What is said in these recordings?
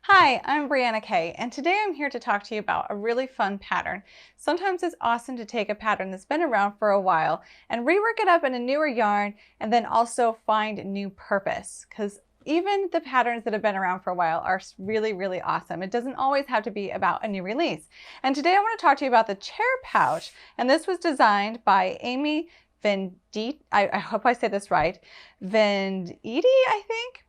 Hi, I'm Brianna Kay, and today I'm here to talk to you about a really fun pattern. Sometimes it's awesome to take a pattern that's been around for a while and rework it up in a newer yarn and then also find new purpose, because even the patterns that have been around for a while are really awesome. It doesn't always have to be about a new release. And today I want to talk to you about the chair pouch, and this was designed by Amy Venditti, I hope I said this right, Venditti, I think.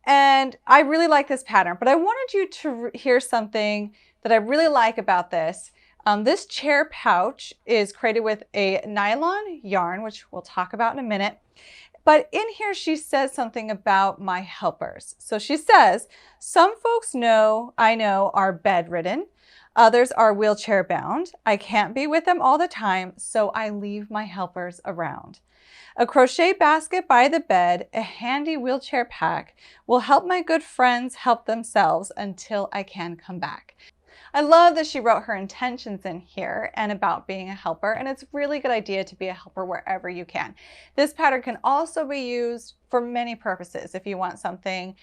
And I really like this pattern, but I wanted you to hear something that I really like about this. This chair pouch is created with a nylon yarn, which we'll talk about in a minute. But in here, she says something about my helpers. So she says, some folks I know are bedridden. Others are wheelchair bound. I can't be with them all the time, so I leave my helpers around. A crochet basket by the bed, a handy wheelchair pack will help my good friends help themselves until I can come back. I love that she wrote her intentions in here and about being a helper, and it's a really good idea to be a helper wherever you can. This pattern can also be used for many purposes. If you want something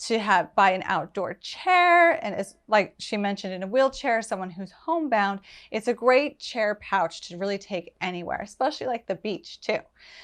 to buy an outdoor chair, and it's like she mentioned, in a wheelchair, someone who's homebound, it's a great chair pouch to really take anywhere, especially like the beach too.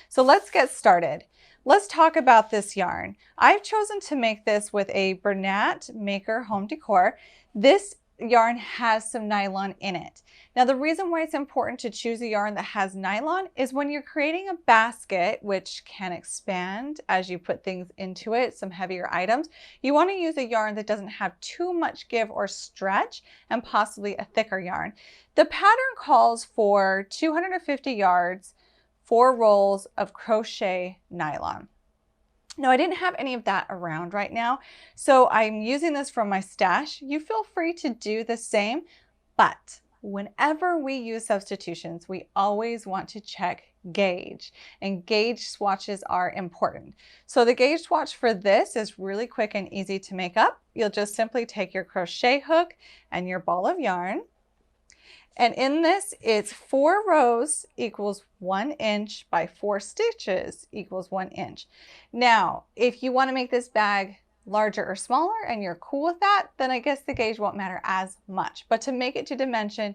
So let's get started. Let's talk about this yarn. I've chosen to make this with a Bernat Maker Home Decor. This yarn has some nylon in it. Now, the reason why it's important to choose a yarn that has nylon is when you're creating a basket, which can expand as you put things into it, some heavier items, you want to use a yarn that doesn't have too much give or stretch, and possibly a thicker yarn. The pattern calls for 250 yards, 4 rolls of crochet nylon. Now, I didn't have any of that around right now, so I'm using this from my stash. You feel free to do the same, but whenever we use substitutions, we always want to check gauge, and gauge swatches are important. So the gauge swatch for this is really quick and easy to make up. You'll just simply take your crochet hook and your ball of yarn. And in this, it's 4 rows equals 1 inch by 4 stitches equals 1 inch. Now, if you want to make this bag larger or smaller and you're cool with that, then I guess the gauge won't matter as much. But to make it to dimension,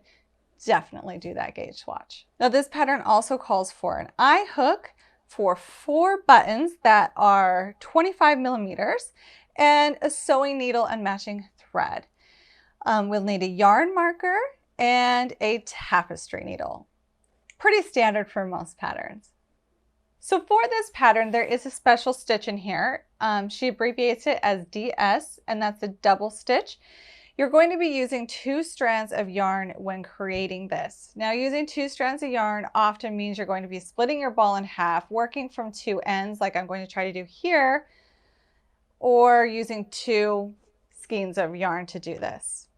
definitely do that gauge swatch. Now, this pattern also calls for an eye hook for 4 buttons that are 25 millimeters and a sewing needle and matching thread. We'll need a yarn marker and a tapestry needle. Pretty standard for most patterns. So for this pattern, there is a special stitch in here. She abbreviates it as DS, and that's a double stitch. You're going to be using 2 strands of yarn when creating this. Now, using 2 strands of yarn often means you're going to be splitting your ball in half, working from 2 ends like I'm going to try to do here, or using 2 skeins of yarn to do this.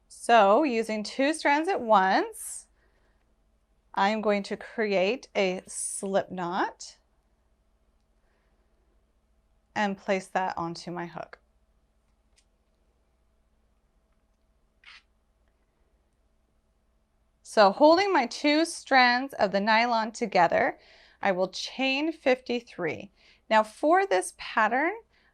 So using 2 strands at once, I'm going to create a slip knot and place that onto my hook. So holding my 2 strands of the nylon together, I will chain 53. Now for this pattern,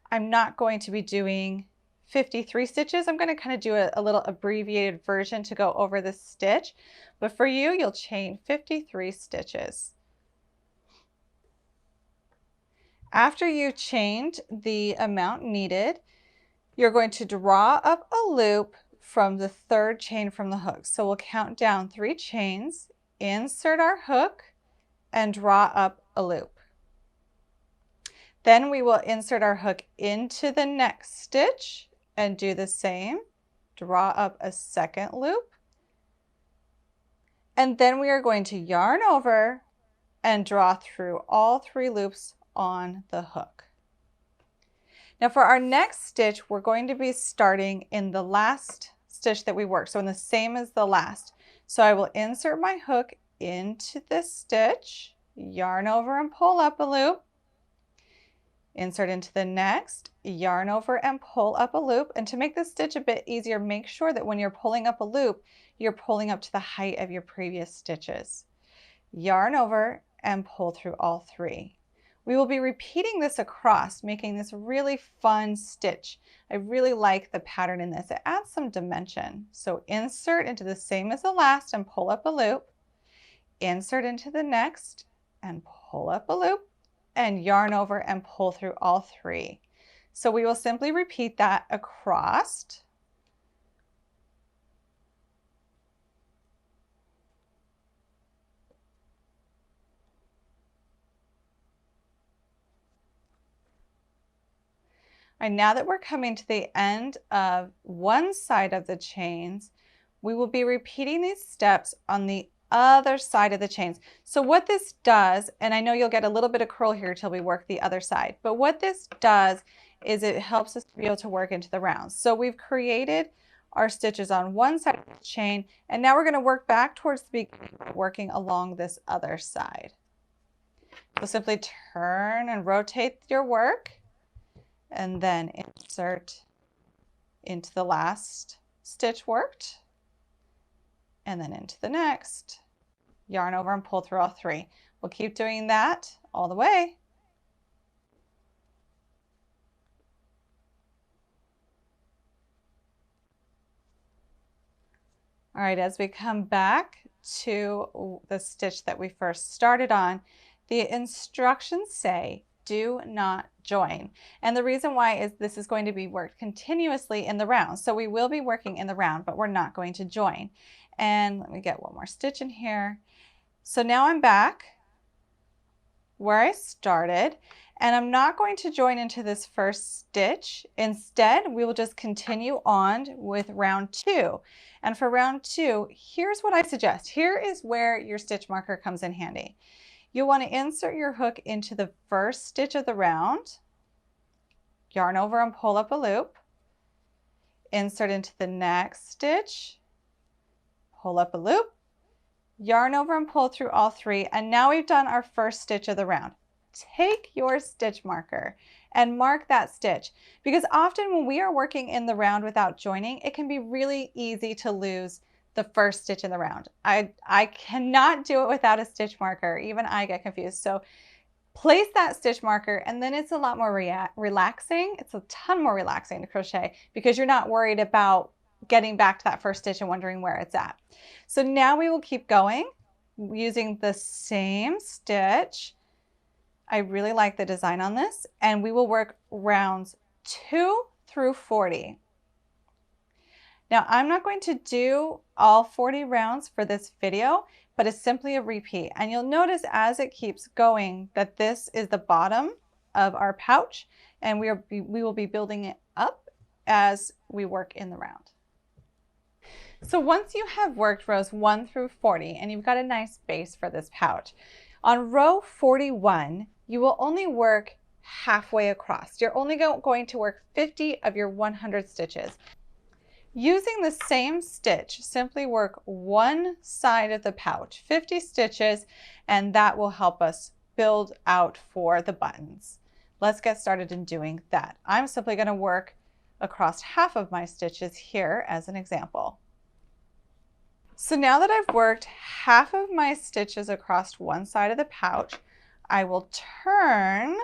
I'm not going to be doing 53 stitches. I'm going to kind of do a little abbreviated version to go over this stitch, but for you, you'll chain 53 stitches. After you've chained the amount needed, you're going to draw up a loop from the 3rd chain from the hook. So we'll count down 3 chains, insert our hook, and draw up a loop. Then we will insert our hook into the next stitch and do the same, draw up a 2nd loop, and then we are going to yarn over and draw through all 3 loops on the hook. Now for our next stitch, we're going to be starting in the last stitch that we worked, so in the same as the last. So I will insert my hook into this stitch, yarn over and pull up a loop, insert into the next, yarn over and pull up a loop. And to make this stitch a bit easier, make sure that when you're pulling up a loop, you're pulling up to the height of your previous stitches. Yarn over and pull through all 3. We will be repeating this across, making this really fun stitch. I really like the pattern in this. It adds some dimension. So insert into the same as the last and pull up a loop. Insert into the next and pull up a loop and yarn over and pull through all three. So we will simply repeat that across. And now that we're coming to the end of one side of the chains, we will be repeating these steps on the other side of the chains. So what this does, and I know you'll get a little bit of curl here till we work the other side, but what this does is it helps us to be able to work into the rounds. So we've created our stitches on one side of the chain, and now we're going to work back towards the beginning, working along this other side. So simply turn and rotate your work, and then insert into the last stitch worked, and then into the next. Yarn over and pull through all three. We'll keep doing that all the way. All right, as we come back to the stitch that we first started on, the instructions say, do not join. And the reason why is this is going to be worked continuously in the round. So we will be working in the round, but we're not going to join. And let me get one more stitch in here. So now I'm back where I started, and I'm not going to join into this first stitch. Instead, we will just continue on with round 2. And for round 2, here's what I suggest. Here is where your stitch marker comes in handy. You'll want to insert your hook into the first stitch of the round, yarn over and pull up a loop, insert into the next stitch, pull up a loop, yarn over and pull through all three, and now we've done our first stitch of the round. Take your stitch marker and mark that stitch, because often when we are working in the round without joining, it can be really easy to lose the first stitch in the round. I cannot do it without a stitch marker. Even I get confused. So place that stitch marker, and then it's a lot more relaxing. It's a ton more relaxing to crochet because you're not worried about getting back to that first stitch and wondering where it's at. So now we will keep going using the same stitch. I really like the design on this, and we will work rounds 2 through 40. Now I'm not going to do all 40 rounds for this video, but it's simply a repeat. And you'll notice as it keeps going that this is the bottom of our pouch, and we will be building it up as we work in the round. So once you have worked rows 1 through 40 and you've got a nice base for this pouch, on row 41, you will only work halfway across. You're only going to work 50 of your 100 stitches. Using the same stitch, simply work one side of the pouch, 50 stitches, and that will help us build out for the buttons. Let's get started in doing that. I'm simply going to work across half of my stitches here as an example. So now that I've worked half of my stitches across one side of the pouch, I will turn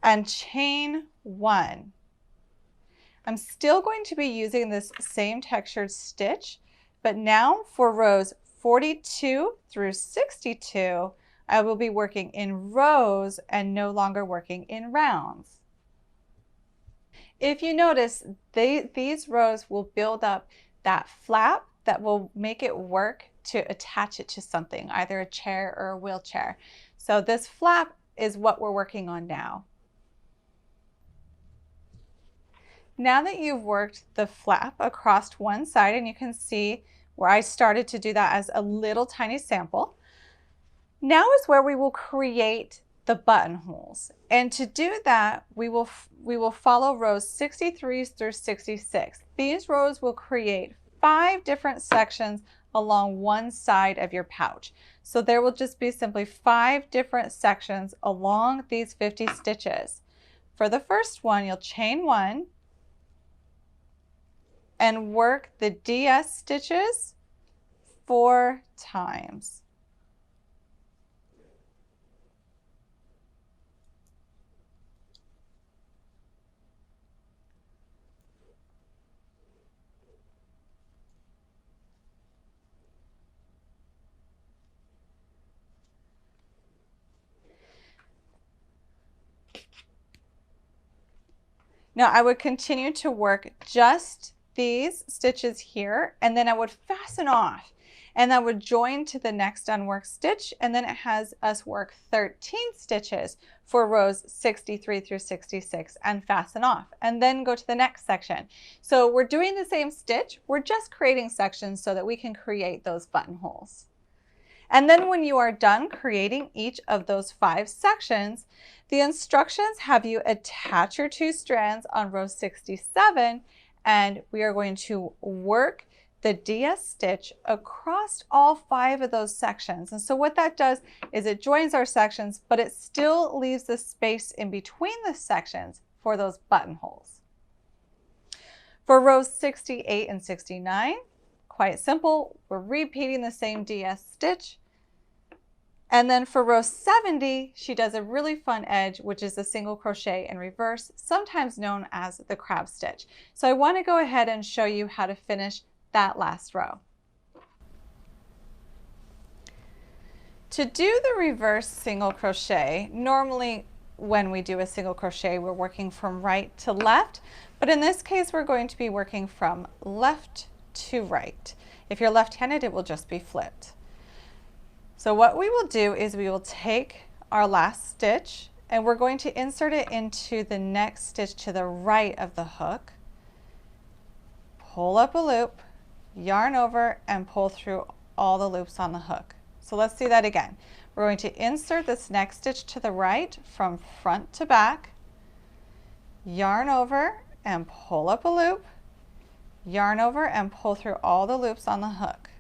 and chain 1. I'm still going to be using this same textured stitch, but now for rows 42 through 62, I will be working in rows and no longer working in rounds. If you notice, these rows will build up that flap that will make it work to attach it to something, either a chair or a wheelchair. So this flap is what we're working on now. Now that you've worked the flap across one side, and you can see where I started to do that as a little tiny sample, now is where we will create the buttonholes. And to do that, we will follow rows 63 through 66. These rows will create 5 different sections along one side of your pouch. So there will just be simply 5 different sections along these 50 stitches. For the first one, you'll chain 1 and work the DS stitches 4 times. Now I would continue to work just these stitches here, and then I would fasten off, and that would join to the next unworked stitch, and then it has us work 13 stitches for rows 63 through 66 and fasten off, and then go to the next section. So we're doing the same stitch, we're just creating sections so that we can create those buttonholes. And then when you are done creating each of those 5 sections, the instructions have you attach your 2 strands on row 67, and we are going to work the DS stitch across all 5 of those sections. And so what that does is it joins our sections, but it still leaves the space in between the sections for those buttonholes. For rows 68 and 69, quite simple, we're repeating the same DS stitch. And then for row 70, she does a really fun edge, which is a single crochet in reverse, sometimes known as the crab stitch. So I want to go ahead and show you how to finish that last row. To do the reverse single crochet, normally when we do a single crochet, we're working from right to left, but in this case, we're going to be working from left to right. If you're left-handed, it will just be flipped. So what we will do is we will take our last stitch and we're going to insert it into the next stitch to the right of the hook, pull up a loop, yarn over, and pull through all the loops on the hook. So let's do that again. We're going to insert this next stitch to the right from front to back, yarn over and pull up a loop, yarn over and pull through all the loops on the hook.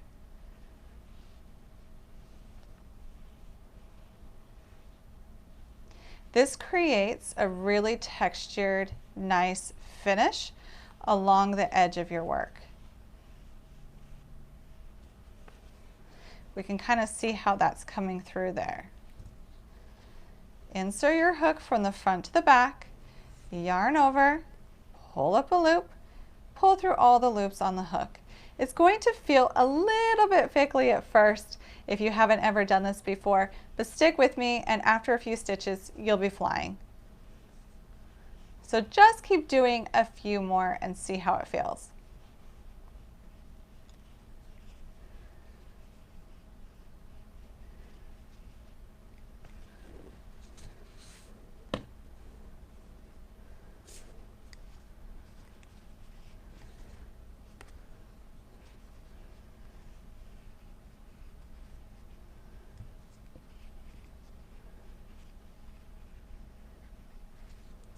This creates a really textured, nice finish along the edge of your work. We can kind of see how that's coming through there. Insert your hook from the front to the back, yarn over, pull up a loop, pull through all the loops on the hook. It's going to feel a little bit fickly at first if you haven't ever done this before, but stick with me and after a few stitches, you'll be flying. So just keep doing a few more and see how it feels.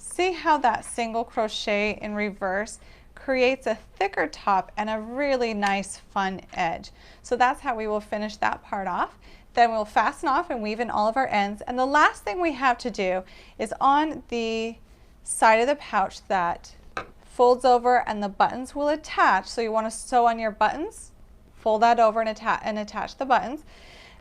See how that single crochet in reverse creates a thicker top and a really nice fun edge. So that's how we will finish that part off. Then we'll fasten off and weave in all of our ends. And the last thing we have to do is on the side of the pouch that folds over and the buttons will attach. So you want to sew on your buttons, fold that over and attach the buttons.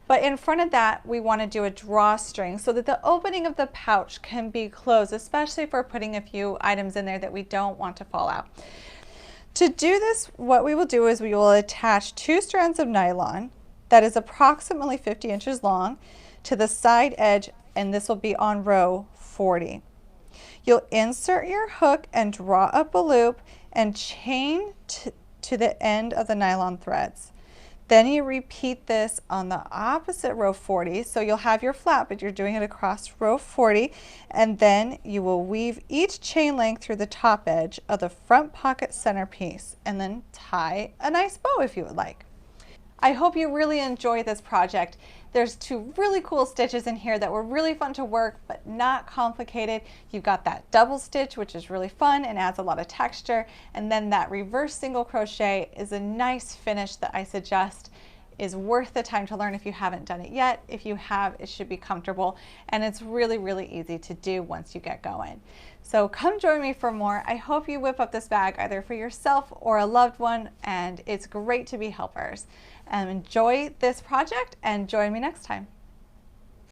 But in front of that, we want to do a drawstring so that the opening of the pouch can be closed, especially if we're putting a few items in there that we don't want to fall out. To do this, what we will do is we will attach 2 strands of nylon that is approximately 50 inches long to the side edge, and this will be on row 40. You'll insert your hook and draw up a loop and chain to the end of the nylon threads. Then you repeat this on the opposite row 40, so you'll have your flap, but you're doing it across row 40, and then you will weave each chain link through the top edge of the front pocket centerpiece, and then tie a nice bow if you would like. I hope you really enjoy this project. There's 2 really cool stitches in here that were really fun to work, but not complicated. You've got that double stitch, which is really fun and adds a lot of texture. And then that reverse single crochet is a nice finish that I suggest is worth the time to learn if you haven't done it yet. If you have, it should be comfortable. And it's really, really easy to do once you get going. So come join me for more. I hope you whip up this bag either for yourself or a loved one, and it's great to be helpers. Enjoy this project and join me next time.